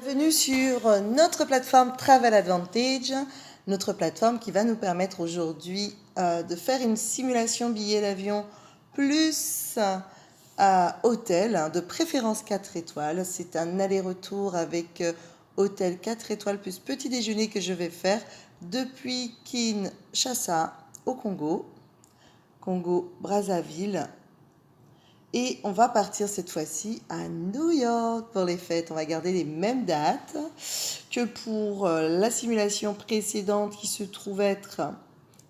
Bienvenue sur notre plateforme Travel Advantage, notre plateforme qui va nous permettre aujourd'hui de faire une simulation billet d'avion plus hôtel, de préférence 4 étoiles. C'est un aller-retour avec hôtel 4 étoiles plus petit déjeuner que je vais faire depuis Kinshasa au Congo-Brazzaville. Et on va partir cette fois-ci à New York pour les fêtes. On va garder les mêmes dates que pour la simulation précédente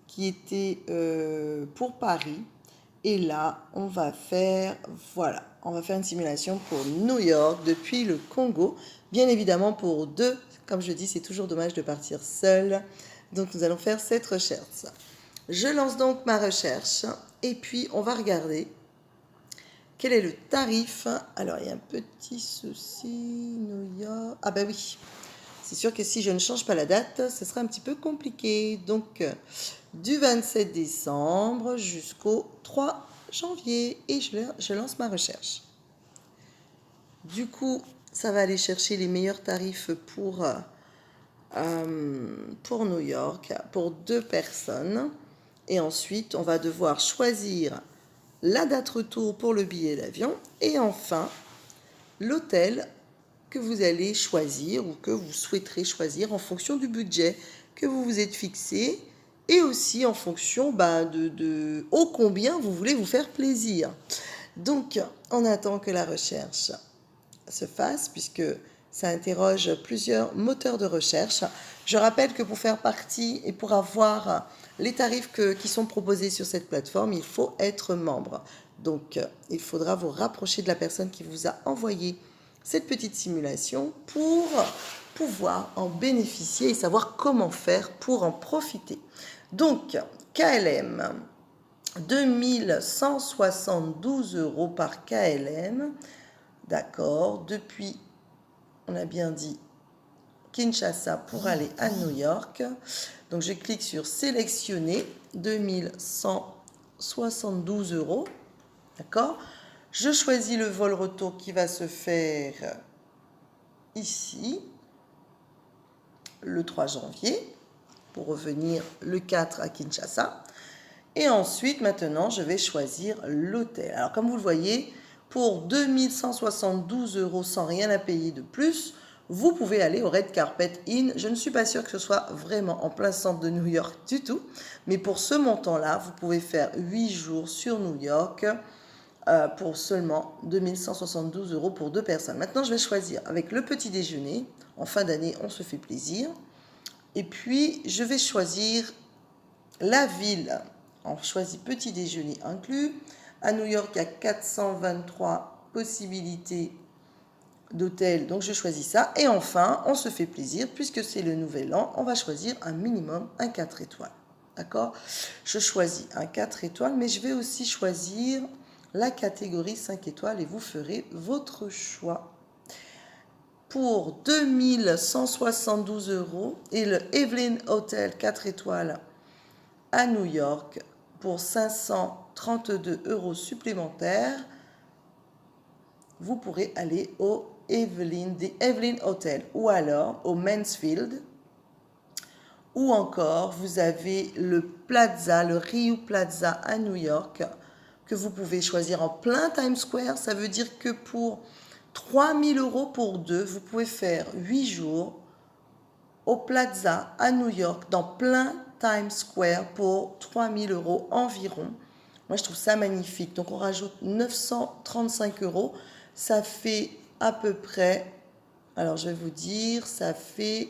qui était pour Paris. Et là, on va faire une simulation pour New York depuis le Congo. Bien évidemment pour deux, comme je dis, c'est toujours dommage de partir seul. Donc nous allons faire cette recherche. Je lance donc ma recherche et puis on va regarder quel est le tarif. Alors, il y a un petit souci. New York. Ah ben oui. C'est sûr que si je ne change pas la date, ce sera un petit peu compliqué. Donc, du 27 décembre jusqu'au 3 janvier. Et je lance ma recherche. Du coup, ça va aller chercher les meilleurs tarifs pour New York, pour 2 personnes. Et ensuite, on va devoir choisir la date retour pour le billet d'avion et enfin l'hôtel que vous allez choisir ou que vous souhaiterez choisir en fonction du budget que vous vous êtes fixé et aussi en fonction de ô combien vous voulez vous faire plaisir. Donc, on attend que la recherche se fasse puisque ça interroge plusieurs moteurs de recherche. Je rappelle que pour faire partie et pour avoir les tarifs qui sont proposés sur cette plateforme, il faut être membre. Donc, il faudra vous rapprocher de la personne qui vous a envoyé cette petite simulation pour pouvoir en bénéficier et savoir comment faire pour en profiter. Donc, KLM, 2172 € par KLM. D'accord, depuis, on a bien dit, Kinshasa pour aller à New York. Donc je clique sur sélectionner, 2172 €. D'accord. Je choisis le vol retour qui va se faire ici, le 3 janvier, pour revenir le 4 à Kinshasa. Et ensuite, maintenant, je vais choisir l'hôtel. Alors, comme vous le voyez, pour 2172 € sans rien à payer de plus, vous pouvez aller au Red Carpet Inn. Je ne suis pas sûre que ce soit vraiment en plein centre de New York du tout. Mais pour ce montant-là, vous pouvez faire 8 jours sur New York pour seulement 2172 € pour 2 personnes. Maintenant, je vais choisir avec le petit déjeuner. En fin d'année, on se fait plaisir. Et puis, je vais choisir la ville. On choisit petit déjeuner inclus. À New York, il y a 423 possibilités d'hôtels, donc je choisis ça. Et enfin, on se fait plaisir, puisque c'est le nouvel an, on va choisir un minimum, un 4 étoiles. D'accord? Je choisis un 4 étoiles, mais je vais aussi choisir la catégorie 5 étoiles et vous ferez votre choix. Pour 2172 € et le Evelyn Hotel 4 étoiles à New York pour 532 € supplémentaires, vous pourrez aller au Evelyn Hotel ou alors au Mansfield, ou encore vous avez le Plaza, le Rio Plaza à New York que vous pouvez choisir en plein Times Square. Ça veut dire que pour 3000 € pour deux, vous pouvez faire 8 jours au Plaza à New York dans plein Times Square pour 3000 € environ. Moi, je trouve ça magnifique. Donc, on rajoute 935 €. Ça fait à peu près, alors je vais vous dire, ça fait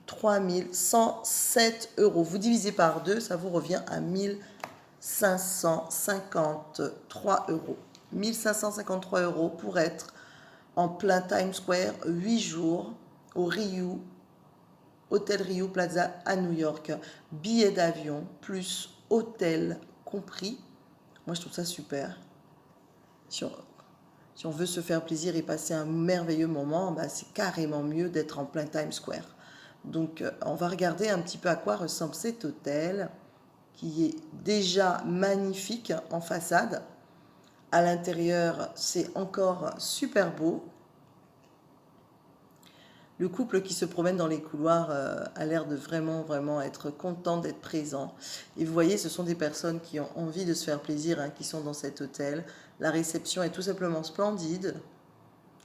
3107 €. Vous divisez par 2, ça vous revient à 1553 €. 1553 € pour être en plein Times Square, 8 jours au Hôtel Rio Plaza à New York. Billet d'avion plus hôtel compris. Moi, je trouve ça super. Si on veut se faire plaisir et passer un merveilleux moment, c'est carrément mieux d'être en plein Times Square. Donc, on va regarder un petit peu à quoi ressemble cet hôtel, qui est déjà magnifique en façade, À l'intérieur, c'est encore super beau. Le couple qui se promène dans les couloirs a l'air de vraiment être content d'être présent. Et vous voyez, ce sont des personnes qui ont envie de se faire plaisir, hein, qui sont dans cet hôtel. La réception est tout simplement splendide.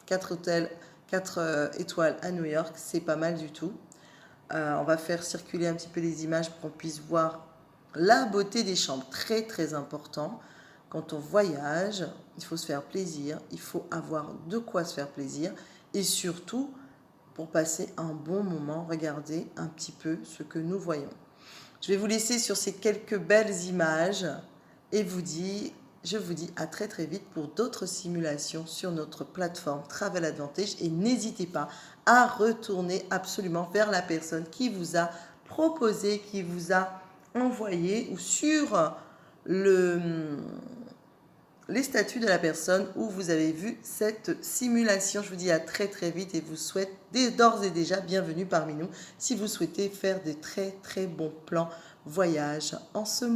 4 étoiles à New York, c'est pas mal du tout. On va faire circuler un petit peu les images pour qu'on puisse voir la beauté des chambres. Très important. Quand on voyage, il faut se faire plaisir, il faut avoir de quoi se faire plaisir. Et surtout, pour passer un bon moment, regardez un petit peu ce que nous voyons. Je vais vous laisser sur ces quelques belles images et je vous dis à très vite pour d'autres simulations sur notre plateforme Travel Advantage. Et n'hésitez pas à retourner absolument vers la personne qui vous a proposé, qui vous a envoyé ou sur les statuts de la personne où vous avez vu cette simulation. Je vous dis à très vite et vous souhaite d'ores et déjà bienvenue parmi nous si vous souhaitez faire de très bons plans voyage en ce moment.